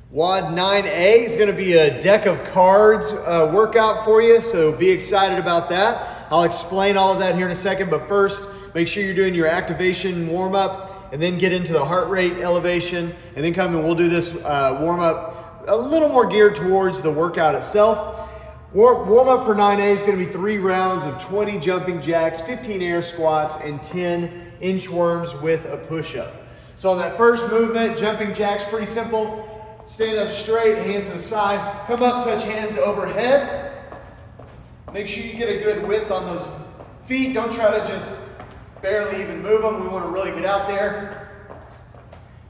WOD 9A is going to be a deck of cards workout for you, so be excited about that. I'll explain all of that here in a second, but first, make sure you're doing your activation warm-up and then get into the heart rate elevation, and then come and we'll do this warm-up a little more geared towards the workout itself. Warm-up for 9A is going to be 3 rounds of 20 jumping jacks, 15 air squats, and 10 inchworms with a push-up. So on that first movement, jumping jacks, pretty simple. Stand up straight, hands to the side. Come up, touch hands overhead. Make sure you get a good width on those feet. Don't try to just barely even move them. We want to really get out there.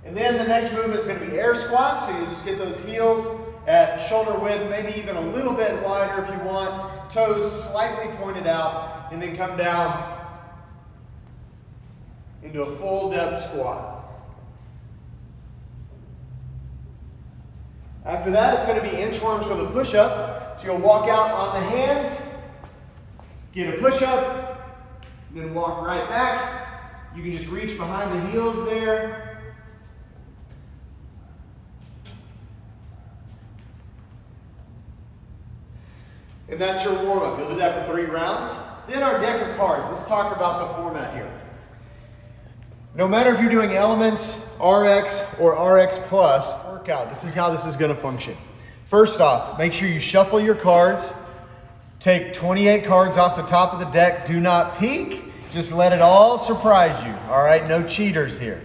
And then the next movement is going to be air squats. So you just get those heels at shoulder width, maybe even a little bit wider if you want. Toes slightly pointed out, and then come down into a full depth squat. After that, it's going to be inchworms with a push-up. So you'll walk out on the hands, get a push-up, then walk right back. You can just reach behind the heels there. And that's your warm-up. You'll do that for 3 rounds. Then our deck of cards. Let's talk about the format here. No matter if you're doing elements, RX, or RX Plus workout, this is how this is going to function. First off, make sure you shuffle your cards. Take 28 cards off the top of the deck. Do not peek. Just let it all surprise you. All right, no cheaters here.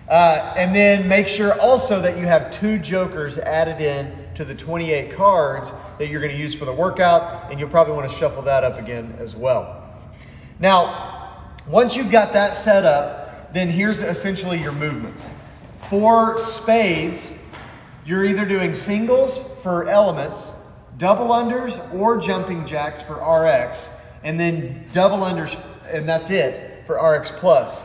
And then make sure also that you have 2 jokers added in to the 28 cards that you're going to use for the workout, and you'll probably want to shuffle that up again as well. Now, once you've got that set up, then here's essentially your movements. For spades, you're either doing singles for elements, double unders, or jumping jacks for RX, and then double unders, and that's it for RX Plus.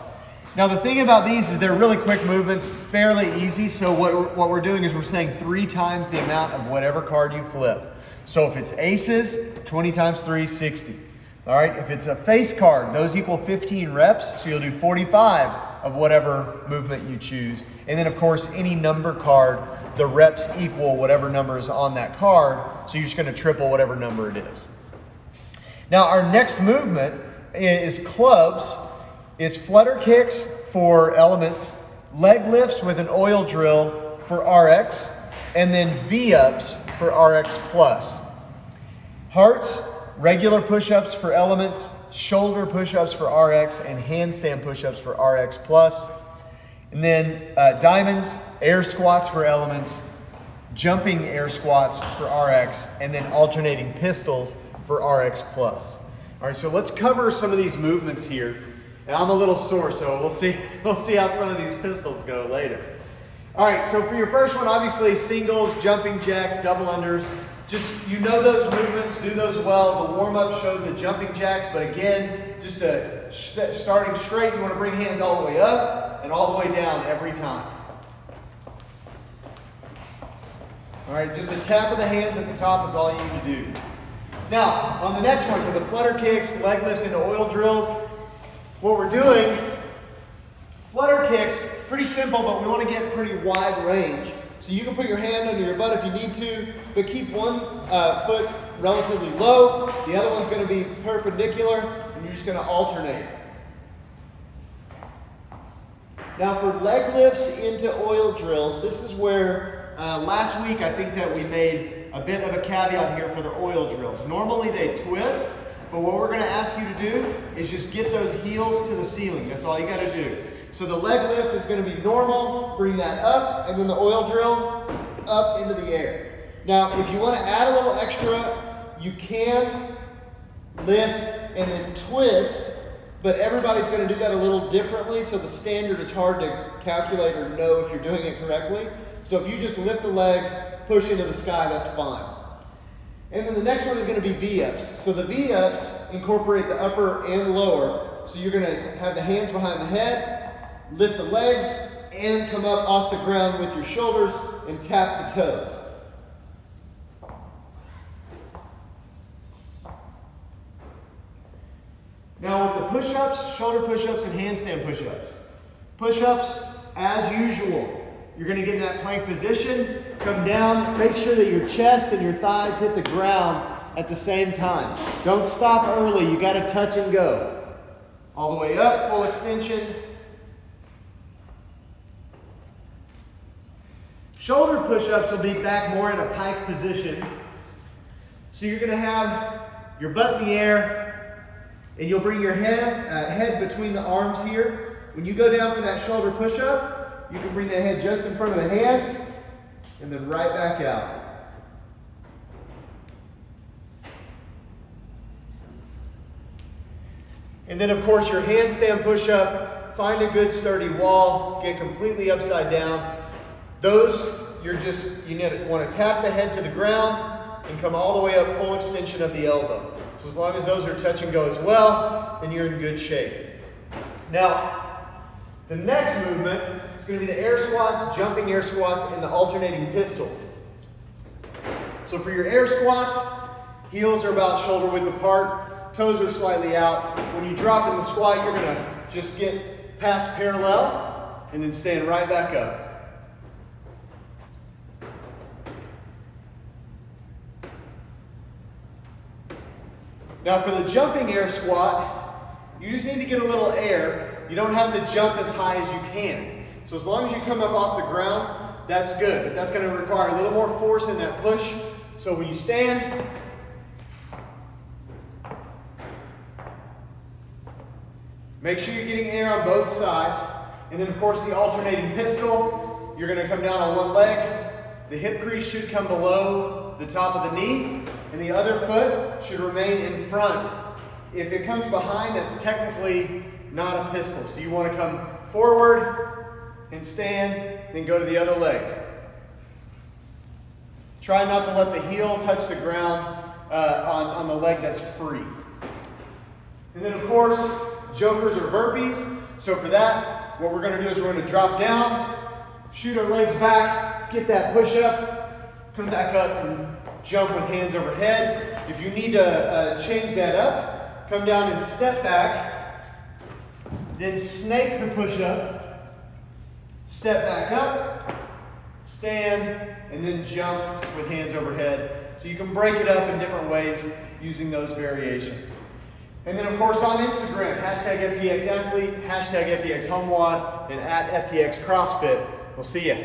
Now the thing about these is they're really quick movements, fairly easy, so what we're doing is we're saying 3 times the amount of whatever card you flip. So if it's aces, 20 times 3, 60. All right, if it's a face card, those equal 15 reps, so you'll do 45 of whatever movement you choose. And then of course, any number card, the reps equal whatever number is on that card, so you're just gonna triple whatever number it is. Now our next movement is clubs. It's flutter kicks for elements, leg lifts with an oil drill for RX, and then V-ups for RX Plus. Hearts, regular push-ups for elements, shoulder push-ups for RX, and handstand push-ups for RX Plus. And then diamonds, air squats for elements, jumping air squats for RX, and then alternating pistols for RX Plus. All right, so let's cover some of these movements here. And I'm a little sore, so we'll see how some of these pistols go later. All right, so for your first one, obviously singles, jumping jacks, double unders. Just, you know those movements, do those well. The warm-up showed the jumping jacks, but again, just starting straight, you want to bring hands all the way up and all the way down every time. All right, just a tap of the hands at the top is all you need to do. Now, on the next one, for the flutter kicks, leg lifts into oil drills, what we're doing, flutter kicks, pretty simple, but we want to get pretty wide range. So you can put your hand under your butt if you need to, but keep one foot relatively low. The other one's going to be perpendicular, and you're just going to alternate. Now for leg lifts into oil drills, this is where last week I think that we made a bit of a caveat here for the oil drills. Normally they twist, but what we're going to ask you to do is just get those heels to the ceiling. That's all you got to do. So the leg lift is going to be normal, bring that up, and then the oil drill up into the air. Now, if you want to add a little extra, you can lift and then twist, but everybody's going to do that a little differently, so the standard is hard to calculate or know if you're doing it correctly. So if you just lift the legs, push into the sky, that's fine. And then the next one is going to be V-ups. So the V-ups incorporate the upper and lower. So you're going to have the hands behind the head, lift the legs, and come up off the ground with your shoulders and tap the toes. Now with the push-ups, shoulder push-ups and handstand push-ups. Push-ups, as usual, You're gonna get in that plank position, come down, make sure that your chest and your thighs hit the ground at the same time. Don't stop early, you gotta touch and go. All the way up, full extension. Shoulder push-ups will be back more in a pike position. So you're gonna have your butt in the air, and you'll bring your head between the arms here. When you go down for that shoulder push-up, you can bring that head just in front of the hands, and then right back out. And then of course your handstand push-up, find a good sturdy wall, get completely upside down. Those, you want to tap the head to the ground and come all the way up, full extension of the elbow. So as long as those are touch and go as well, then you're in good shape. Now, the next movement is going to be the air squats, jumping air squats, and the alternating pistols. So for your air squats, heels are about shoulder width apart. Toes are slightly out. When you drop in the squat, you're going to just get past parallel and then stand right back up. Now for the jumping air squat, you just need to get a little air. You don't have to jump as high as you can. So as long as you come up off the ground, that's good. But that's going to require a little more force in that push. So when you stand, make sure you're getting air on both sides. And then of course the alternating pistol, you're gonna come down on one leg. The hip crease should come below the top of the knee, and the other foot should remain in front. If it comes behind, that's technically not a pistol. So you wanna come forward and stand, then go to the other leg. Try not to let the heel touch the ground on the leg that's free. And then of course, jokers or burpees. So for that, what we're going to do is we're going to drop down, shoot our legs back, get that push up, come back up and jump with hands overhead. If you need to change that up, come down and step back, then snake the push up, step back up, stand, and then jump with hands overhead. So you can break it up in different ways using those variations. And then of course on Instagram, #FTXathlete, #FTXHomeWOD, and @FTXCrossFit. We'll see ya.